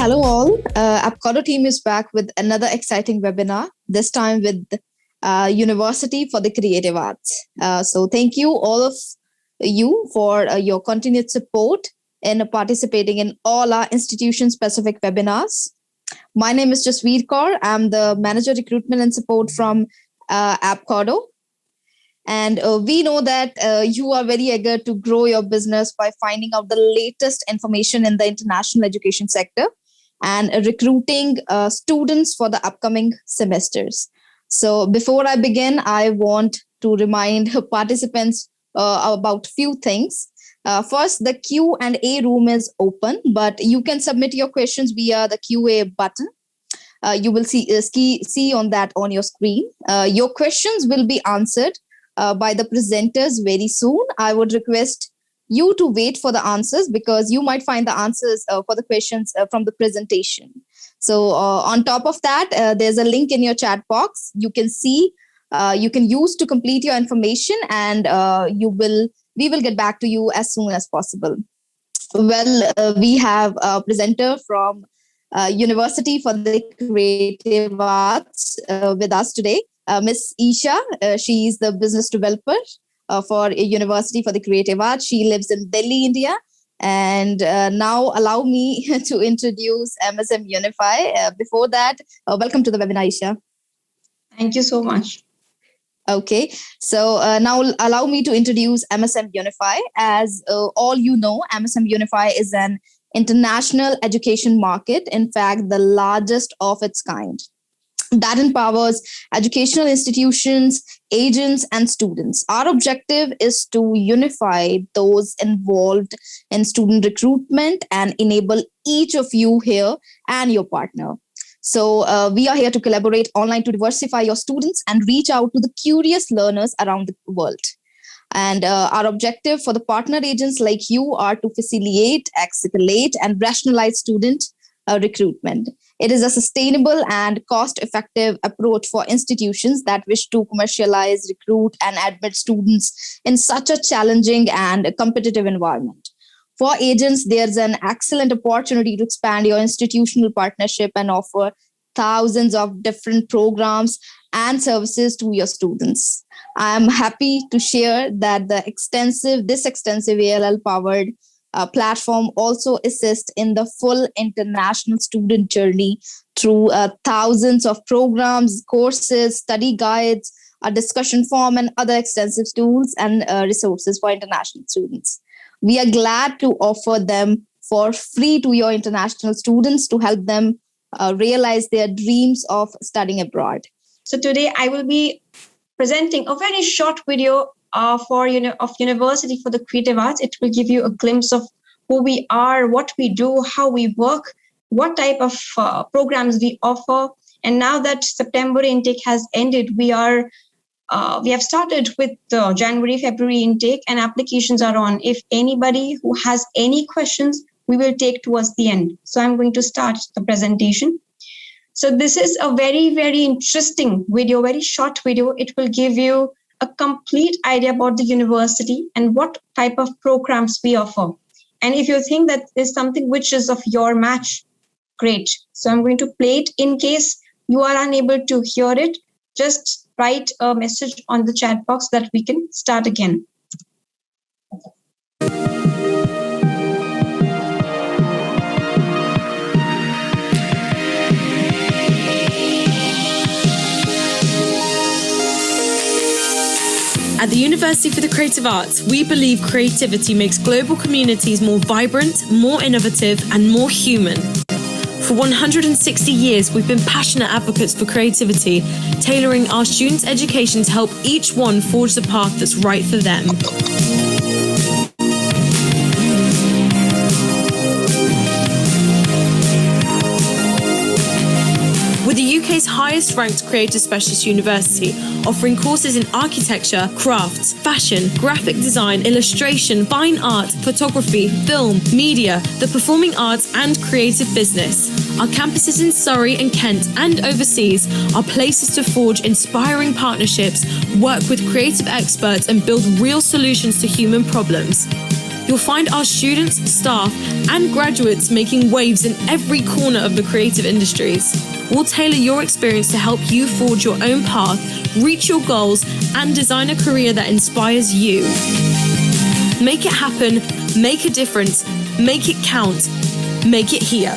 Hello all. Abcodo team is back with another exciting webinar, this time with University for the Creative Arts. So thank you all of you for your continued support in participating in all our institution-specific webinars. My name is Jasveer Kaur. I'm the Manager Recruitment and Support from Abcodo. And we know that you are very eager to grow your business by finding out the latest information in the international education sector and recruiting students for the upcoming semesters. So before I begin, I want to remind participants about a few things. First, the Q&A room is open, but you can submit your questions via the QA button. You will see on that on your screen. Your questions will be answered by the presenters very soon. I would request you to wait for the answers because you might find the answers for the questions from the presentation. So on top of that, there's a link in your chat box. You can see, you can use to complete your information, and we will get back to you as soon as possible. Well, we have a presenter from University for the Creative Arts with us today, Miss Isha. She is the business developer for a University for the Creative Arts. She lives in Delhi, India. And now allow me to introduce MSM Unifi. Before that, welcome to the webinar, Isha. Thank you so much. Okay, so now allow me to introduce MSM Unifi. As all you know, MSM Unifi is an international education market, in fact, the largest of its kind, that empowers educational institutions, agents, and students. Our objective is to unify those involved in student recruitment and enable each of you here and your partner. So we are here to collaborate online to diversify your students and reach out to the curious learners around the world. And our objective for the partner agents like you are to facilitate, accelerate, and rationalize student recruitment. It is a sustainable and cost-effective approach for institutions that wish to commercialize, recruit, and admit students in such a challenging and competitive environment. For agents, there's an excellent opportunity to expand your institutional partnership and offer thousands of different programs and services to your students. I am happy to share that this extensive ALL-powered platform also assists in the full international student journey through thousands of programs, courses, study guides, a discussion forum, and other extensive tools and resources for international students. We are glad to offer them for free to your international students to help them realize their dreams of studying abroad. So today I will be presenting a very short video of University for the Creative Arts. It will give you a glimpse of who we are, what we do, how we work, what type of programs we offer. And now that September intake has ended, we have started with the January, February intake, and applications are on. If anybody who has any questions, we will take towards the end. So I'm going to start the presentation. So this is a very, very interesting video, very short video. It will give you a complete idea about the university and what type of programs we offer. And if you think that there's something which is of your match, great. So I'm going to play it. In case you are unable to hear it, just write a message on the chat box that we can start again. At the University for the Creative Arts, we believe creativity makes global communities more vibrant, more innovative, and more human. For 160 years, we've been passionate advocates for creativity, tailoring our students' education to help each one forge the path that's right for them. We're the UK's highest ranked creative specialist university, offering courses in architecture, crafts, fashion, graphic design, illustration, fine art, photography, film, media, the performing arts, and creative business. Our campuses in Surrey and Kent and overseas are places to forge inspiring partnerships, work with creative experts, and build real solutions to human problems. You'll find our students, staff, and graduates making waves in every corner of the creative industries. We'll tailor your experience to help you forge your own path, reach your goals, and design a career that inspires you. Make it happen, make a difference, make it count, make it here.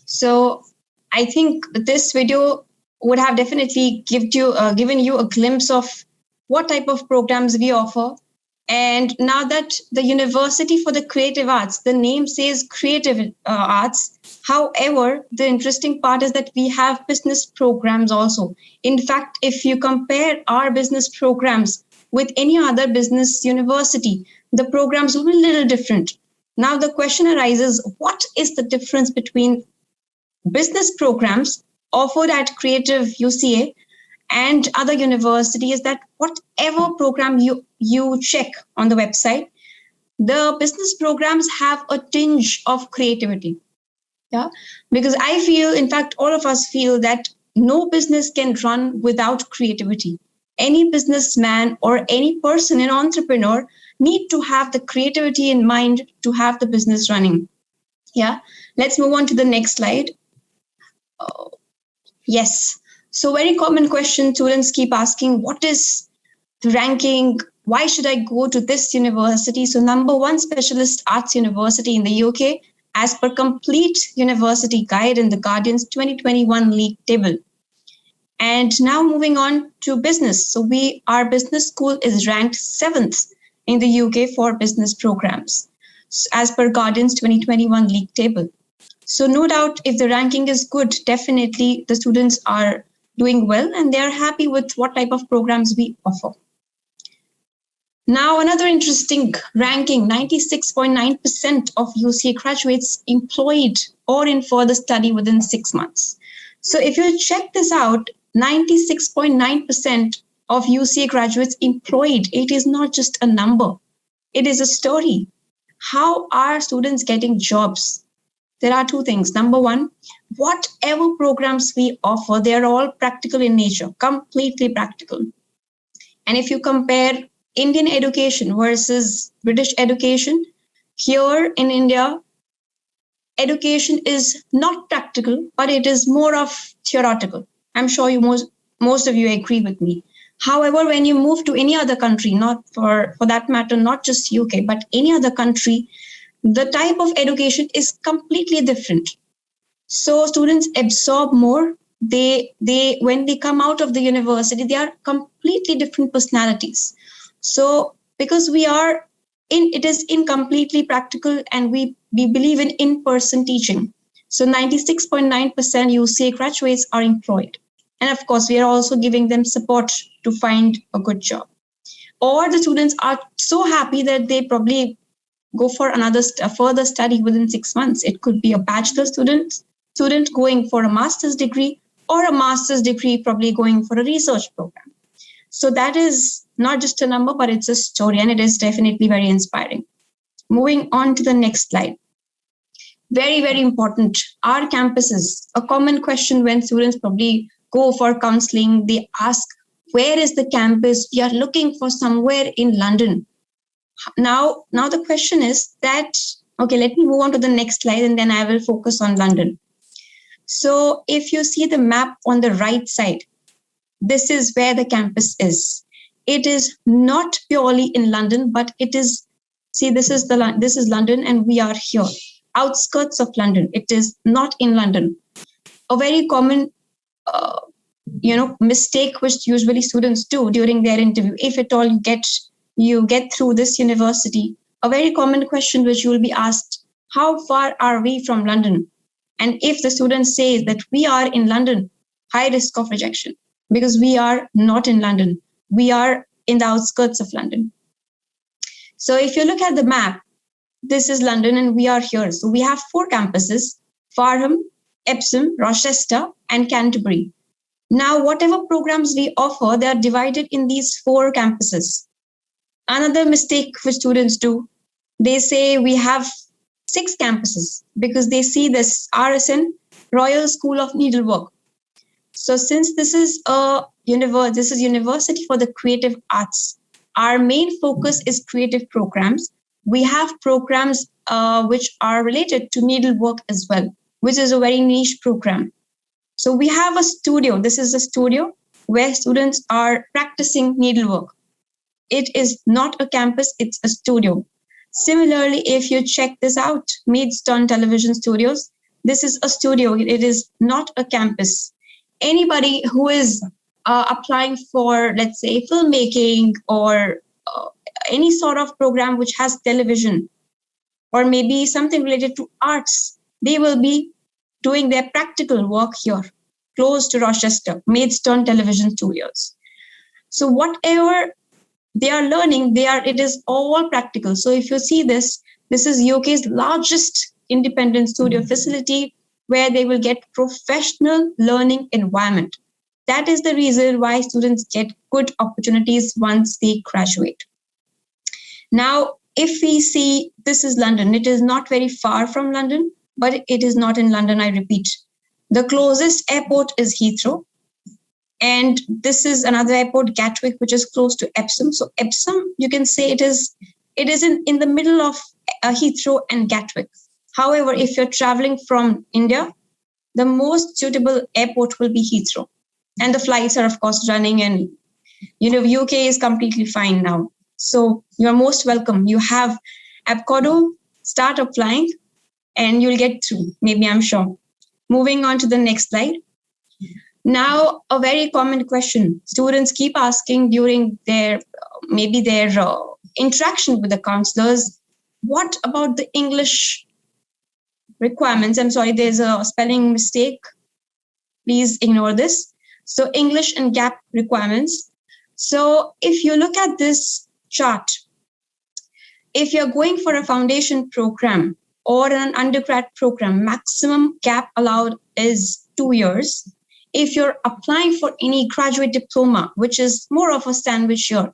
So I think this video would have definitely given you a glimpse of what type of programs we offer. And now that the University for the Creative Arts, the name says creative arts. However, the interesting part is that we have business programs also. In fact, if you compare our business programs with any other business university, the programs will be a little different. Now the question arises, what is the difference between business programs offered at Creative UCA and other universities? That whatever program you check on the website, the business programs have a tinge of creativity. Yeah, because I feel, in fact, all of us feel that no business can run without creativity. Any businessman or any person, an entrepreneur, need to have the creativity in mind to have the business running. Yeah, let's move on to the next slide. Yes. So very common question students keep asking, what is the ranking? Why should I go to this university? So number one specialist arts university in the UK, as per complete university guide in the Guardian's 2021 league table. And now moving on to business. So our business school is ranked 7th in the UK for business programs, as per Guardian's 2021 league table. So no doubt, if the ranking is good, definitely the students are doing well and they're happy with what type of programs we offer. Now, another interesting ranking, 96.9% of UCA graduates employed or in further study within 6 months. So if you check this out, 96.9% of UCA graduates employed, it is not just a number, it is a story. How are students getting jobs? There are two things. Number one, whatever programs we offer, they're all practical in nature, completely practical. And if you compare Indian education versus British education, here in India, education is not practical, but it is more of theoretical. I'm sure most of you agree with me. However, when you move to any other country, not for that matter, not just UK, but any other country, the type of education is completely different. So students absorb more. They when they come out of the university, they are completely different personalities. So because it is completely practical, and we believe in in-person teaching. So 96.9% UCA graduates are employed. And of course, we are also giving them support to find a good job. Or the students are so happy that they probably go for another further study within 6 months. It could be a bachelor's student going for a master's degree, or a master's degree probably going for a research program. So that is not just a number, but it's a story, and it is definitely very inspiring. Moving on to the next slide. Very, very important. Our campuses, a common question when students probably go for counseling, they ask, where is the campus? We are looking for somewhere in London. Now the question is that, okay, let me move on to the next slide and then I will focus on London. So if you see the map on the right side, this is where the campus is. It is not purely in London, but it is, see, this is London and we are here, outskirts of London. It is not in London. A very common mistake which usually students do during their interview, if at all you get through this university, a very common question which you will be asked, how far are we from London? And if the student says that we are in London, high risk of rejection, because we are not in London. We are in the outskirts of London. So if you look at the map, this is London and we are here. So we have 4 campuses, Farnham, Epsom, Rochester, and Canterbury. Now, whatever programs we offer, they are divided in these 4 campuses. Another mistake which students do, they say we have 6 campuses because they see this RSN, Royal School of Needlework. So since this is university for the creative arts, our main focus is creative programs. We have programs which are related to needlework as well, which is a very niche program. So we have a studio. This is a studio where students are practicing needlework. It is not a campus, it's a studio. Similarly, if you check this out, Maidstone Television Studios, this is a studio. It is not a campus. Anybody who is applying for, let's say, filmmaking or any sort of program which has television or maybe something related to arts, they will be doing their practical work here, close to Rochester, Maidstone Television Studios. So whatever they are learning, it is all practical. So if you see this is UK's largest independent studio facility where they will get professional learning environment. That is the reason why students get good opportunities once they graduate. Now, if we see, this is London. It is not very far from London, but it is not in London, I repeat. The closest airport is Heathrow. And this is another airport, Gatwick, which is close to Epsom. So Epsom, you can say it is in the middle of Heathrow and Gatwick. However, if you're traveling from India, the most suitable airport will be Heathrow. And the flights are, of course, running, and UK is completely fine now. So you're most welcome. You have Abcodo, start applying, and you'll get through, maybe, I'm sure. Moving on to the next slide. Now, a very common question students keep asking during their interaction with the counselors, what about the English requirements? I'm sorry, there's a spelling mistake. Please ignore this. So English and gap requirements. So if you look at this chart, if you're going for a foundation program or an undergrad program, maximum gap allowed is 2 years. If you're applying for any graduate diploma, which is more of a sandwich year,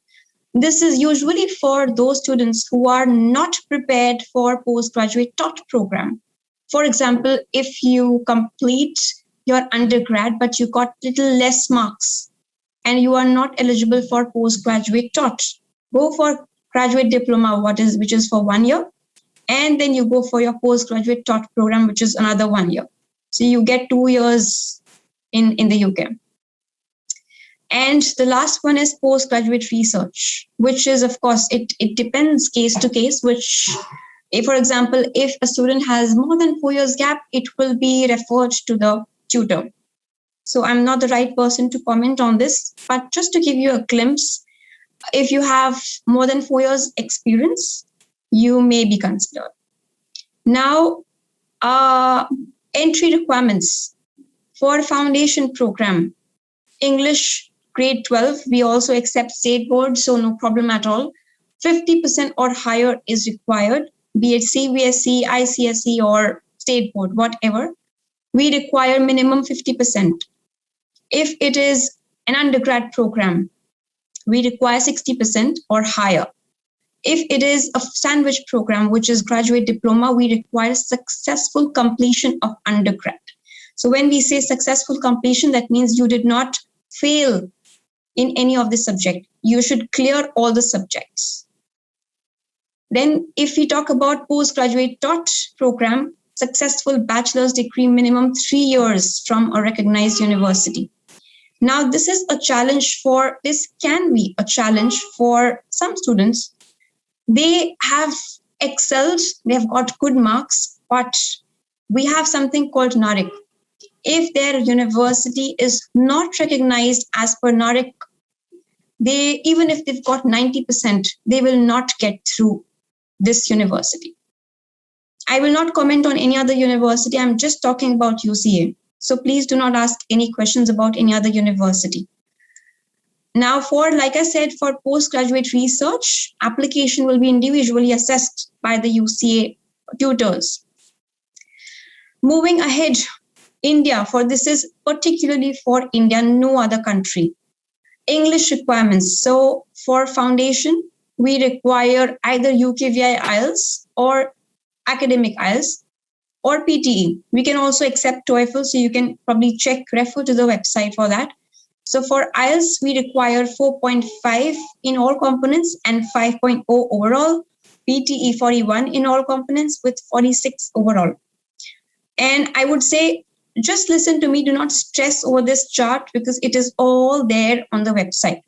this is usually for those students who are not prepared for postgraduate taught program. For example, if you complete your undergrad, but you got little less marks and you are not eligible for postgraduate taught, go for graduate diploma, which is for 1 year. And then you go for your postgraduate taught program, which is another 1 year. So you get 2 years in the UK. And the last one is postgraduate research, which is, of course, it depends case to case, which, if, for example, if a student has more than 4 years gap, it will be referred to the tutor. So I'm not the right person to comment on this, but just to give you a glimpse, if you have more than 4 years experience, you may be considered. Now, entry requirements for foundation program, English grade 12, we also accept state board, so no problem at all. 50% or higher is required, be it CBSE, ICSE or state board, whatever. We require minimum 50%. If it is an undergrad program, we require 60% or higher. If it is a sandwich program, which is graduate diploma, we require successful completion of undergrad. So when we say successful completion, that means you did not fail in any of the subject. You should clear all the subjects. Then if we talk about postgraduate taught program, successful bachelor's degree, minimum 3 years from a recognized university. Now, this can be a challenge for some students. They have excelled, they have got good marks, but we have something called NARIC. If their university is not recognized as per NARIC, even if they've got 90%, they will not get through this university. I will not comment on any other university. I'm just talking about UCA. So please do not ask any questions about any other university. Now, like I said, for postgraduate research, application will be individually assessed by the UCA tutors. Moving ahead, India, this is particularly for India, no other country. English requirements. So for foundation, we require either UKVI IELTS or academic IELTS, or PTE. We can also accept TOEFL, so you can probably refer to the website for that. So for IELTS, we require 4.5 in all components and 5.0 overall. PTE 41 in all components with 46 overall. And I would say, just listen to me. Do not stress over this chart because it is all there on the website.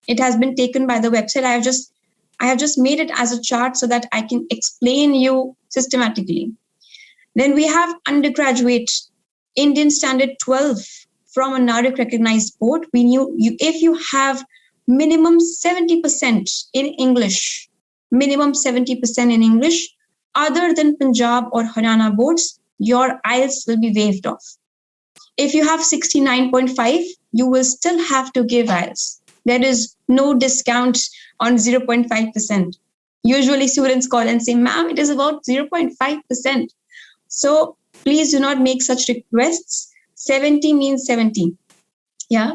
It has been taken by the website. I have just made it as a chart so that I can explain you systematically. Then we have undergraduate Indian Standard 12 from a NARIC recognized board. If you have minimum 70% in English, other than Punjab or Haryana boards, your IELTS will be waived off. If you have 69.5, you will still have to give IELTS. There is no discount on 0.5%. Usually students call and say, ma'am, it is about 0.5%. So please do not make such requests. 70 means 70. Yeah.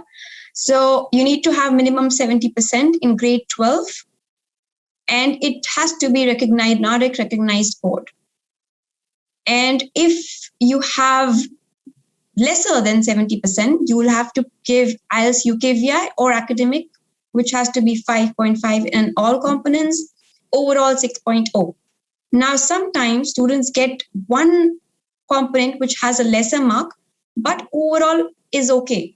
So you need to have minimum 70% in grade 12. And it has to be recognized, NARIC recognized board. And if you have lesser than 70%, you will have to give IELTS UKVI or academic, which has to be 5.5 in all components, overall 6.0. Now, sometimes students get one component which has a lesser mark, but overall is okay.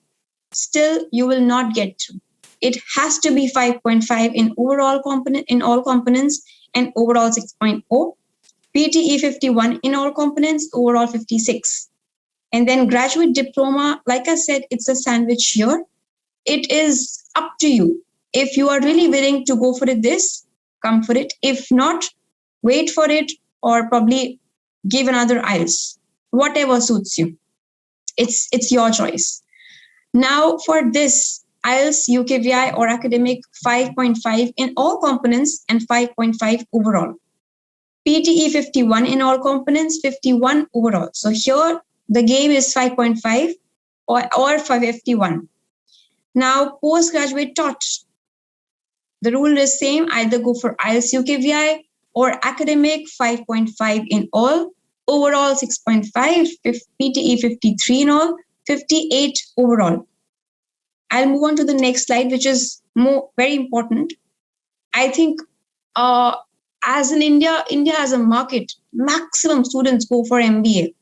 Still, you will not get through. It has to be 5.5 in overall component, in all components, and overall 6.0. PTE 51 in all components, overall 56. And then graduate diploma, like I said, it's a sandwich year. It is up to you. If you are really willing to go for this, come for it. If not, wait for it or probably give another IELTS, whatever suits you. It's your choice. Now for this, IELTS UKVI or academic 5.5 in all components and 5.5 overall. PTE 51 in all components, 51 overall. So here the game is 5.5 or 551. Now postgraduate taught. The rule is same, either go for IELTS UKVI or academic 5.5 in all, overall 6.5, PTE 53 in all, 58 overall. I'll move on to the next slide, which is very important. I think as in India as a market, maximum students go for MBA.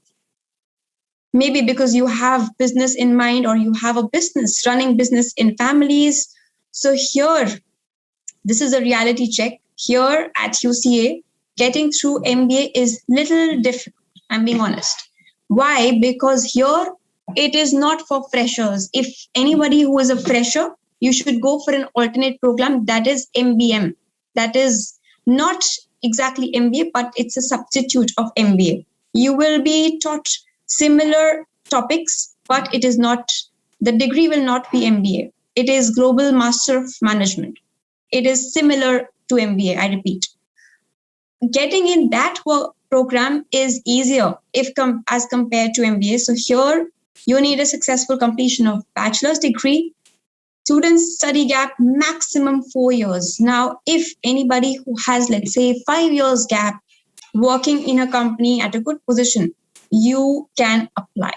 Maybe because you have business in mind or you have a business, running business in families. So here, this is a reality check. Here at UCA, getting through MBA is little difficult, I'm being honest. Why? Because here, it is not for freshers. If anybody who is a fresher, you should go for an alternate program that is MBM. That is not exactly MBA, but it's a substitute of MBA. You will be taught similar topics, but it is not, the degree will not be MBA. It is Global Master of Management. It is similar to MBA, I repeat. Getting in that program is easier as compared to MBA. So here, you need a successful completion of bachelor's degree. Students study gap maximum 4 years. Now, if anybody who has, let's say, 5 years gap working in a company at a good position, you can apply.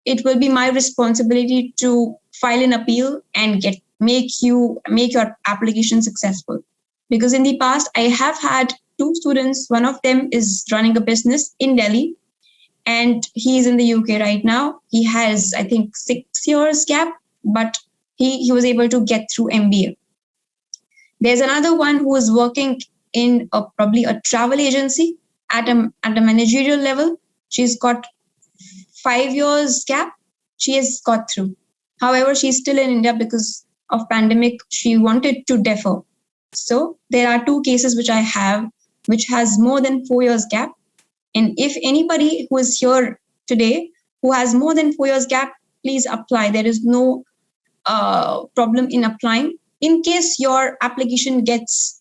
It will be my responsibility to file an appeal and make your application successful. Because in the past, I have had 2 students. One of them is running a business in Delhi, and he's in the UK right now. He has, I think, 6 years gap, but he was able to get through MBA. There's another one who is working in probably a travel agency at a managerial level. She's got 5 years gap. She has got through. However, she's still in India because of pandemic. She wanted to defer. So there are 2 cases which I have, which has more than 4 years gap. And if anybody who is here today who has more than 4 years gap, please apply. There is no problem in applying. In case your application gets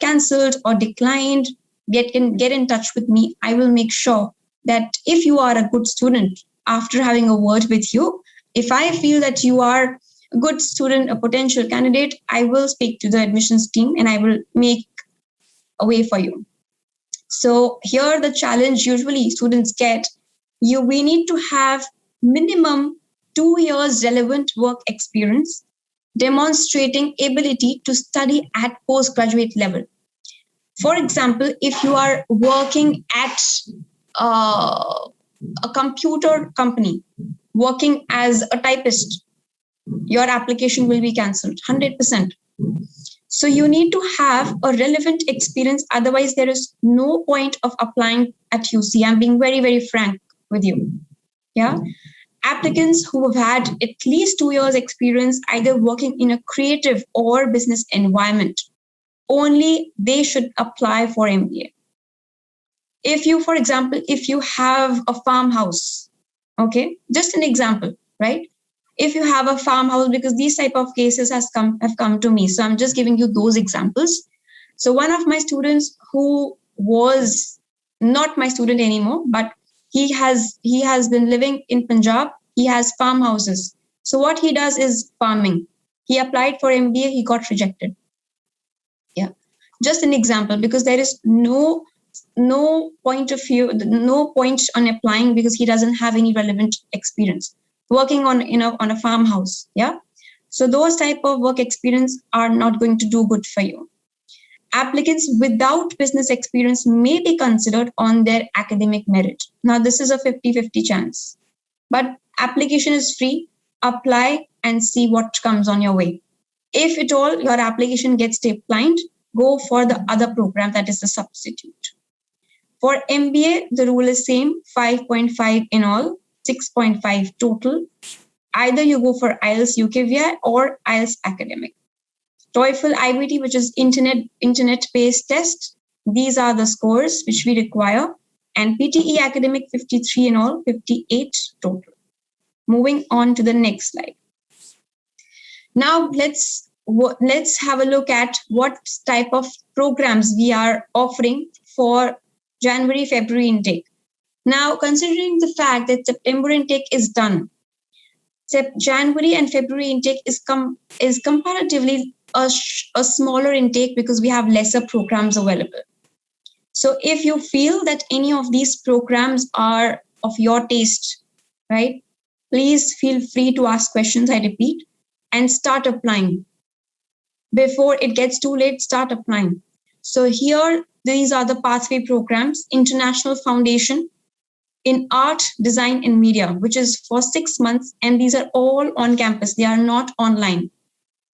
cancelled or declined, get in touch with me. I will make sure that if you are a good student, after having a word with you, if I feel that you are a good student, a potential candidate, I will speak to the admissions team and I will make a way for you. So here the challenge usually students get, we need to have minimum 2 years relevant work experience, demonstrating ability to study at postgraduate level. For example, if you are working at a computer company, working as a typist, your application will be cancelled 100%. So you need to have a relevant experience. Otherwise, there is no point of applying at UC. I'm being very, very frank with you. Yeah. Applicants who have had at least 2 years experience, either working in a creative or business environment, only they should apply for MBA. If you, for example, if you have a farmhouse, okay, just an example, right? If you have a farmhouse, because these type of cases have come to me, so I'm just giving you those examples. So one of my students who was not my student anymore, but he has been living in Punjab. He has farmhouses. So what he does is farming. He applied for MBA, he got rejected. Yeah, just an example, because there is no point of view, no point on applying because he doesn't have any relevant experience working on on a farmhouse. Yeah, so those type of work experience are not going to do good for you. Applicants without business experience may be considered on their academic merit. Now this is a 50-50 chance, but application is free. Apply and see what comes on your way. If at all your application gets declined, go for the other program, that is the substitute. For MBA, the rule is same, 5.5 in all, 6.5 total. Either you go for IELTS UKVI or IELTS academic. TOEFL IBT, which is internet-based test, these are the scores which we require. And PTE academic, 53 in all, 58 total. Moving on to the next slide. Now let's have a look at what type of programs we are offering for January, February intake. Now, considering the fact that September intake is done, January and February intake is comparatively a smaller intake because we have lesser programs available. So if you feel that any of these programs are of your taste, right, please feel free to ask questions, I repeat, and start applying. Before it gets too late, start applying. So here, these are the pathway programs: International Foundation in Art, Design and Media, which is for 6 months. And these are all on campus. They are not online.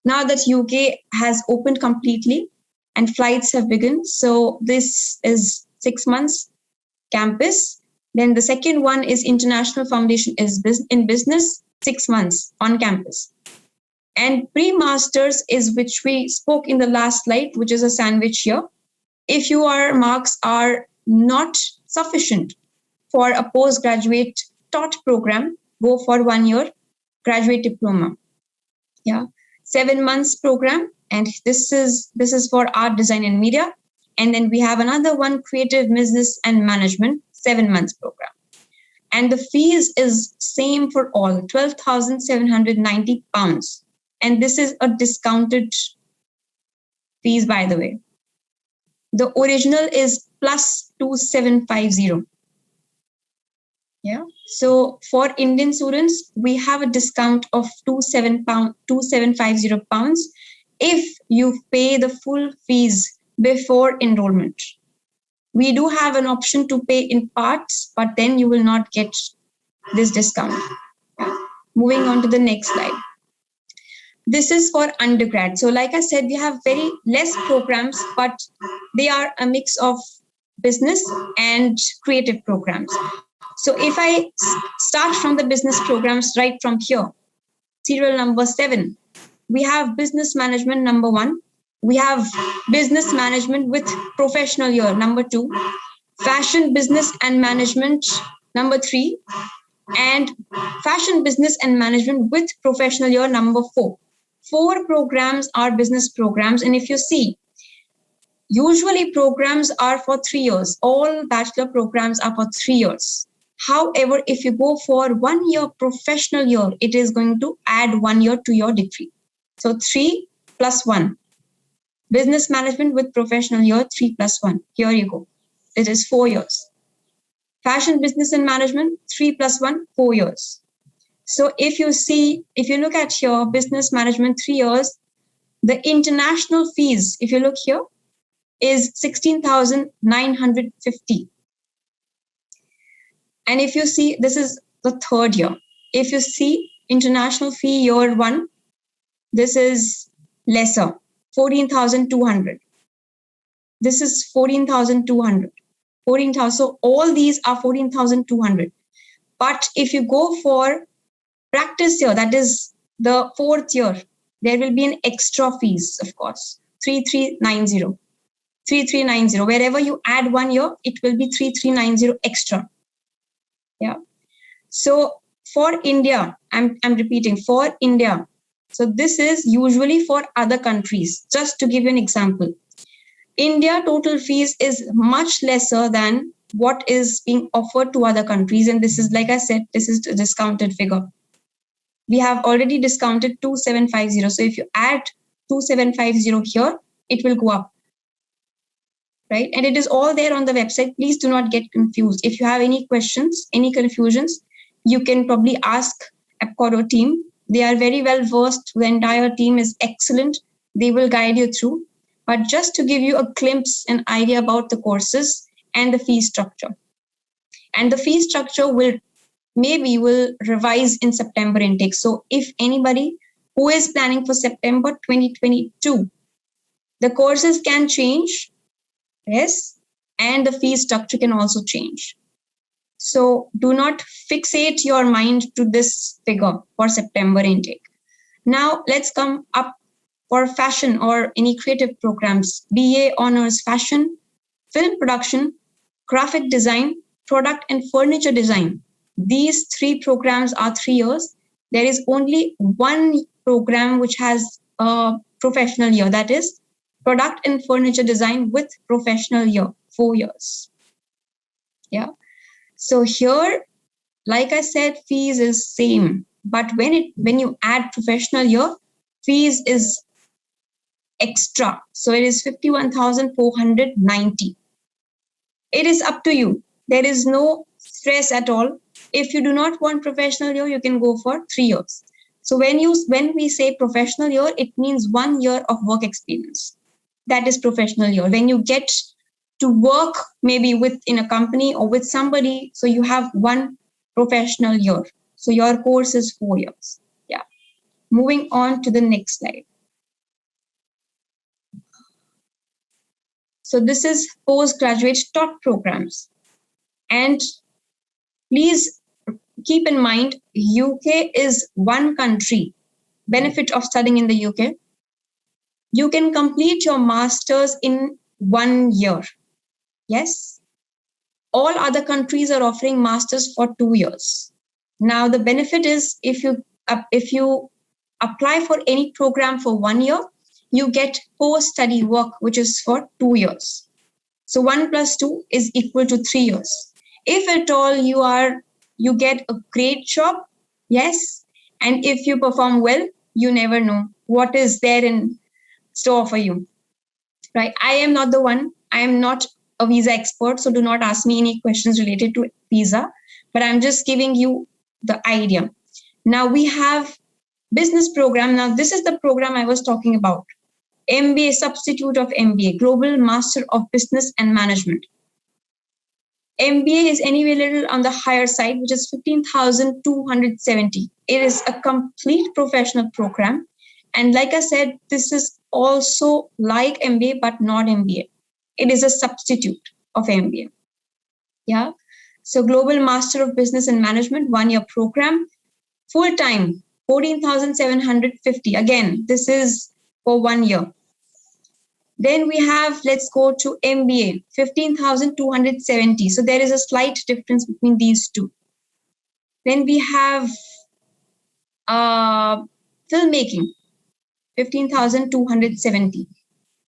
Now that UK has opened completely and flights have begun, so this is 6 months campus. Then the second one is International Foundation in Business, 6 months on campus. And pre-masters is which we spoke in the last slide, which is a sandwich here. If your marks are not sufficient for a postgraduate taught program, go for 1 year graduate diploma. Yeah, 7 months program, and this is for art, design and media. And then we have another one, creative business and management, 7 months program. And the fees is same for all, £12,790. And this is a discounted fees, by the way. The original is plus 2750. Yeah. So for Indian students, we have a discount of £2750 if you pay the full fees before enrollment. We do have an option to pay in parts, but then you will not get this discount. Yeah. Moving on to the next slide. This is for undergrad. So like I said, we have very less programs, but they are a mix of business and creative programs. So if I start from the business programs right from here, serial number 7, we have business management number 1. We have business management with professional year number 2, fashion business and management number 3, and fashion business and management with professional year number 4. 4 programs are business programs. And if you see, usually programs are for 3 years. All bachelor programs are for 3 years. However, if you go for 1 year professional year, it is going to add 1 year to your degree. So 3 plus 1. Business management with professional year, 3 plus 1. Here you go. it is 4 years. Fashion business and management, 3 plus 1, 4 years. So if you look at your business management, 3 years, the international fees, if you look here, is 16,950. And if you see, this is the third year. If you see international fee year 1, this is lesser, 14,200. This is 14,200. 14,000. So all these are 14,200. But if you go for practice year, that is the 4th year, there will be an extra fees, of course, 3390. 3390. Wherever you add 1 year, it will be 3390 extra. Yeah. So for India, I'm repeating, for India. So this is usually for other countries. Just to give you an example, India total fees is much lesser than what is being offered to other countries. And this is, like I said, this is a discounted figure. We have already discounted 2750. So if you add 2750 here, it will go up. Right? And it is all there on the website. Please do not get confused. If you have any questions, any confusions, you can probably ask Abcodo team. They are very well versed. The entire team is excellent. They will guide you through. But just to give you a glimpse, an idea about the courses and the fee structure. And the fee structure will revise in September intake. So if anybody who is planning for September 2022, the courses can change. Yes, and the fee structure can also change. So do not fixate your mind to this figure for September intake. Now let's come up for fashion or any creative programs. BA Honors Fashion, Film Production, Graphic Design, Product and Furniture Design. These 3 programs are 3 years. There is only one program which has a professional year, that is Product and Furniture Design with professional year, 4 years. Yeah. So here, like I said, fees is same. But when you add professional year, fees is extra. So it is 51,490. It is up to you. There is no stress at all. If you do not want professional year, you can go for 3 years. So when we say professional year, it means 1 year of work experience. That is professional year. When you get to work maybe in a company or with somebody, so you have 1 professional year. So your course is 4 years. Yeah. Moving on to the next slide. So this is postgraduate taught programs. And please keep in mind, UK is one country. Benefit of studying in the UK. You can complete your master's in 1 year. Yes. All other countries are offering masters for 2 years. Now the benefit is if you apply for any program for 1 year, you get post-study work, which is for 2 years. So 1 plus 2 is equal to 3 years. If at all you get a great job, yes. And if you perform well, you never know what is there in store for you, right? I am not the one. I am not a visa expert, so do not ask me any questions related to visa, but I'm just giving you the idea. Now we have business program. Now this is the program I was talking about. MBA, substitute of MBA, Global Master of Business and Management. MBA is anyway a little on the higher side, which is 15,270. It is a complete professional program. And like I said, this is also like MBA, but not MBA. It is a substitute of MBA. Yeah. So Global Master of Business and Management, 1 year program, full time, 14,750. Again, this is for 1 year. Then we have, let's go to MBA, 15,270. So there is a slight difference between these two. Then we have filmmaking, 15,270.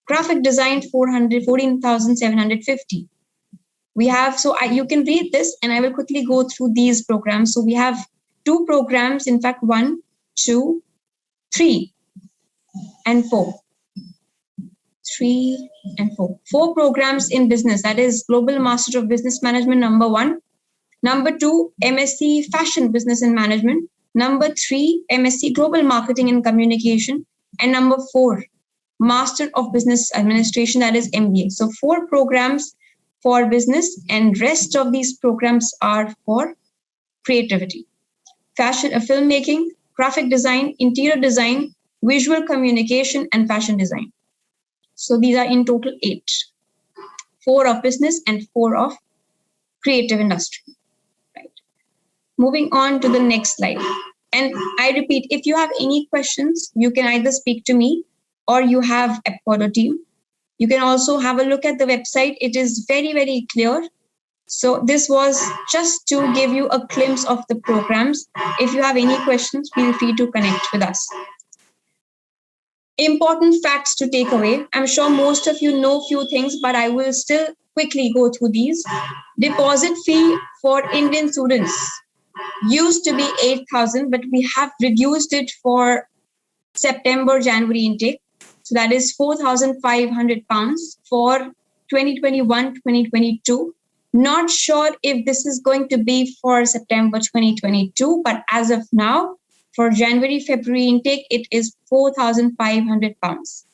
Graphic design, 14,750. We have, so you can read this and I will quickly go through these programs. So we have 2 programs, in fact, 1, 2, 3, and 4. 3, and 4. 4 programs in business. That is Global Master of Business Management, number 1. Number 2, MSc Fashion Business and Management. Number 3, MSc Global Marketing and Communication. And number 4, Master of Business Administration, that is MBA. So 4 programs for business, and rest of these programs are for creativity. Fashion, filmmaking, graphic design, interior design, visual communication, and fashion design. So these are in total 8. 4 of business and 4 of creative industry. Right. Moving on to the next slide. And I repeat, if you have any questions, you can either speak to me or you have Abcodo team. You can also have a look at the website. It is very, very clear. So this was just to give you a glimpse of the programs. If you have any questions, feel free to connect with us. Important facts to take away. I'm sure most of you know few things, but I will still quickly go through these. Deposit fee for Indian students used to be 8,000, but we have reduced it for September, January intake. So that is 4,500 pounds for 2021-2022. Not sure if this is going to be for September 2022, but as of now, for January, February intake, it is 4,500 pounds.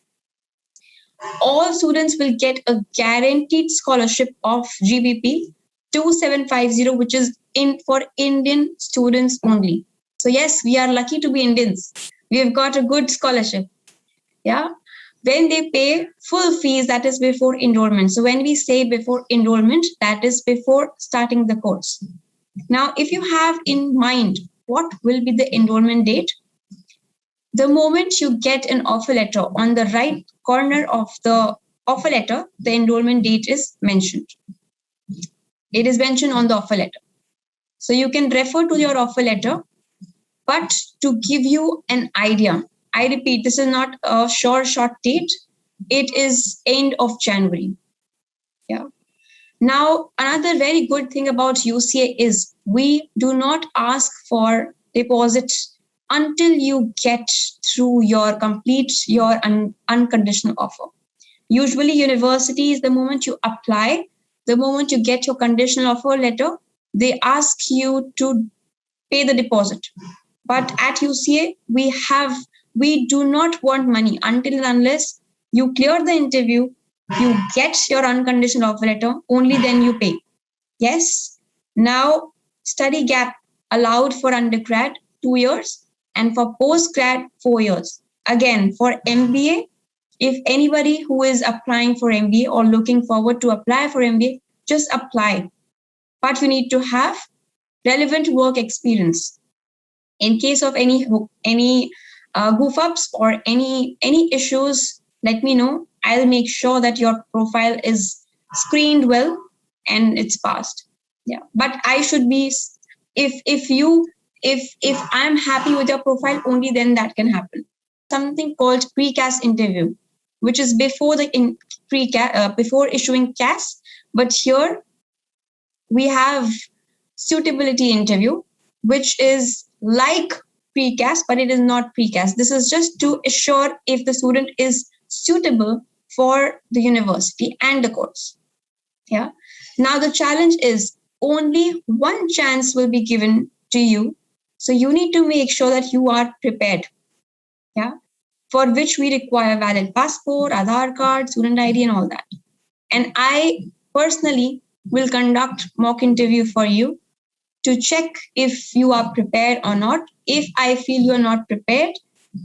All students will get a guaranteed scholarship of GBP 2750, which is for Indian students only. So yes, we are lucky to be Indians. We have got a good scholarship. Yeah. When they pay full fees, that is before enrollment. So when we say before enrollment, that is before starting the course. Now, if you have in mind what will be the enrollment date, the moment you get an offer letter, on the right corner of the offer letter, the enrollment date is mentioned. It is mentioned on the offer letter. So you can refer to your offer letter, but to give you an idea, I repeat, this is not a short date. It is end of January. Yeah. Now, another very good thing about UCA is we do not ask for deposits until you get through your unconditional offer. Usually universities, the moment you apply, the moment you get your conditional offer letter, they ask you to pay the deposit. But at UCA, we do not want money until and unless you clear the interview, you get your unconditional offer letter, only then you pay. Yes. Now, study gap allowed for undergrad 2 years and for postgrad 4 years. Again, for MBA, if anybody who is applying for MBA or looking forward to apply for MBA, just apply. But you need to have relevant work experience. In case of any goof ups or any issues, let me know. I'll make sure that your profile is screened well and it's passed. Yeah, but I should be, if I'm happy with your profile, only then that can happen. Something called precast interview, which is before before issuing CAS, but here we have suitability interview, which is like precast, but it is not precast. This is just to assure if the student is suitable for the university and the course. Yeah. Now the challenge is only one chance will be given to you. So you need to make sure that you are prepared. Yeah. For which we require valid passport, Aadhaar card, student ID, and all that. And I personally will conduct mock interview for you to check if you are prepared or not. If I feel you are not prepared,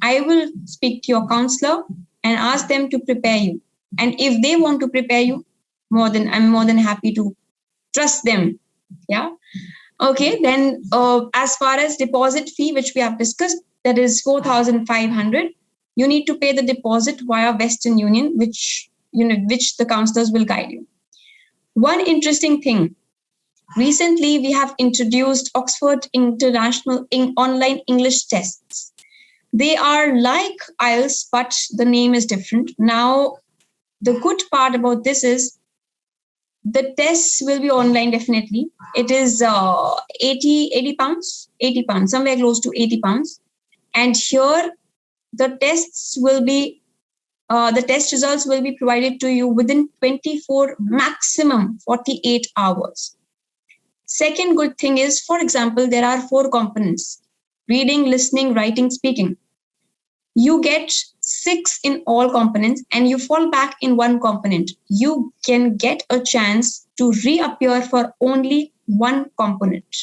I will speak to your counselor and ask them to prepare you. And if they want to prepare you, I'm more than happy to trust them. Yeah. Okay. Then as far as deposit fee, which we have discussed, that is 4,500. You need to pay the deposit via Western Union, which the counselors will guide you. One interesting thing. Recently, we have introduced Oxford International Online English Tests. They are like IELTS, but the name is different. Now, the good part about this is the tests will be online definitely. It is 80 pounds, somewhere close to 80 pounds. And here, the tests will be The test results will be provided to you within 24, maximum 48 hours. Second good thing is, for example, there are 4 components: reading, listening, writing, speaking. You get 6 in all components and you fall back in one component. You can get a chance to reappear for only one component.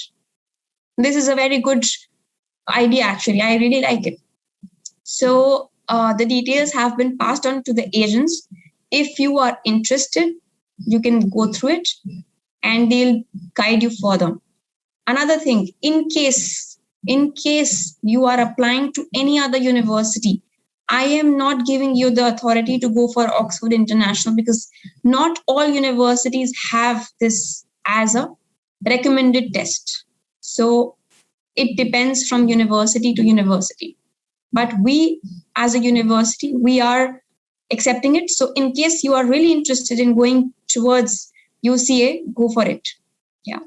This is a very good idea, actually. I really like it. So the details have been passed on to the agents. If you are interested, you can go through it and they'll guide you further. Another thing, in case you are applying to any other university, I am not giving you the authority to go for Oxford International, because not all universities have this as a recommended test. So it depends from university to university. But we, as a university, we are accepting it. So in case you are really interested in going towards UCA, go for it. Yeah.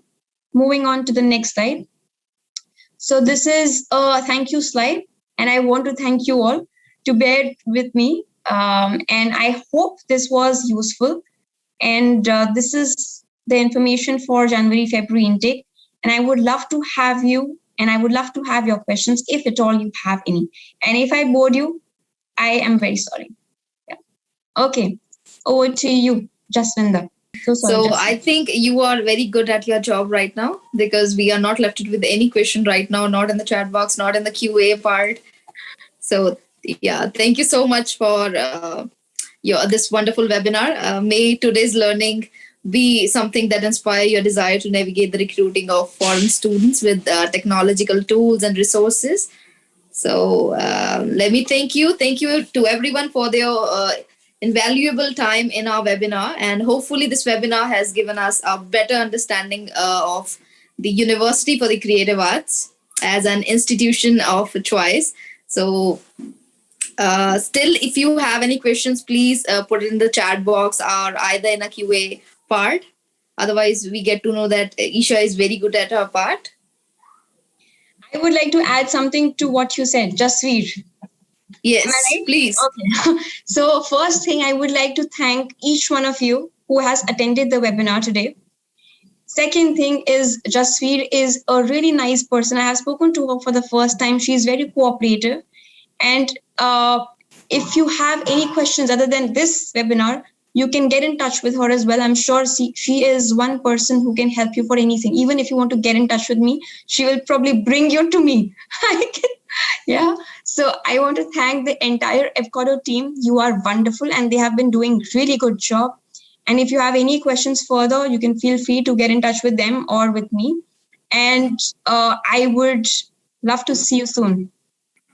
Moving on to the next slide. So this is a thank you slide, and I want to thank you all to bear with me. And I hope this was useful. And this is the information for January, February intake. And I would love to have you, and I would love to have your questions if at all you have any. And if I bored you, I am very sorry. Yeah. Okay. Over to you, Jaswinder. So I think you are very good at your job right now, because we are not left with any question right now, not in the chat box, not in the QA part. So yeah, thank you so much for this wonderful webinar. May today's learning be something that inspire your desire to navigate the recruiting of foreign students with technological tools and resources. So let me thank you. Thank you to everyone for their invaluable time in our webinar. And hopefully this webinar has given us a better understanding of the University for the Creative Arts as an institution of choice. So still, if you have any questions, please put it in the chat box or either in a QA part. Otherwise, we get to know that Isha is very good at her part. I would like to add something to what you said, Jasveer. Yes, right? Please. Okay. So first thing, I would like to thank each one of you who has attended the webinar today. Second thing is, Jasveer is a really nice person. I have spoken to her for the first time. She is very cooperative. And if you have any questions other than this webinar, you can get in touch with her as well. I'm sure she is one person who can help you for anything. Even if you want to get in touch with me, she will probably bring you to me. Yeah. So I want to thank the entire Abcodo team. You are wonderful and they have been doing really good job. And if you have any questions further, you can feel free to get in touch with them or with me. And I would love to see you soon.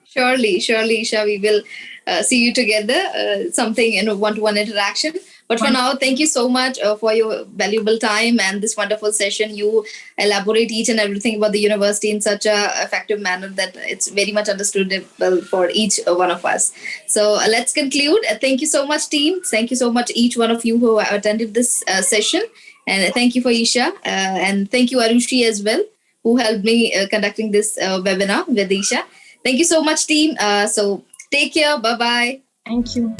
Surely, Isha, we will see you together, something in a one-to-one interaction. But for now, thank you so much for your valuable time and this wonderful session. You elaborate each and everything about the university in such a effective manner that it's very much understandable for each one of us. So let's conclude. Thank you so much, team. Thank you so much, each one of you who attended this session. And thank you for Isha. And thank you, Arushi, as well, who helped me conducting this webinar with Isha. Thank you so much, team. So take care. Bye-bye. Thank you.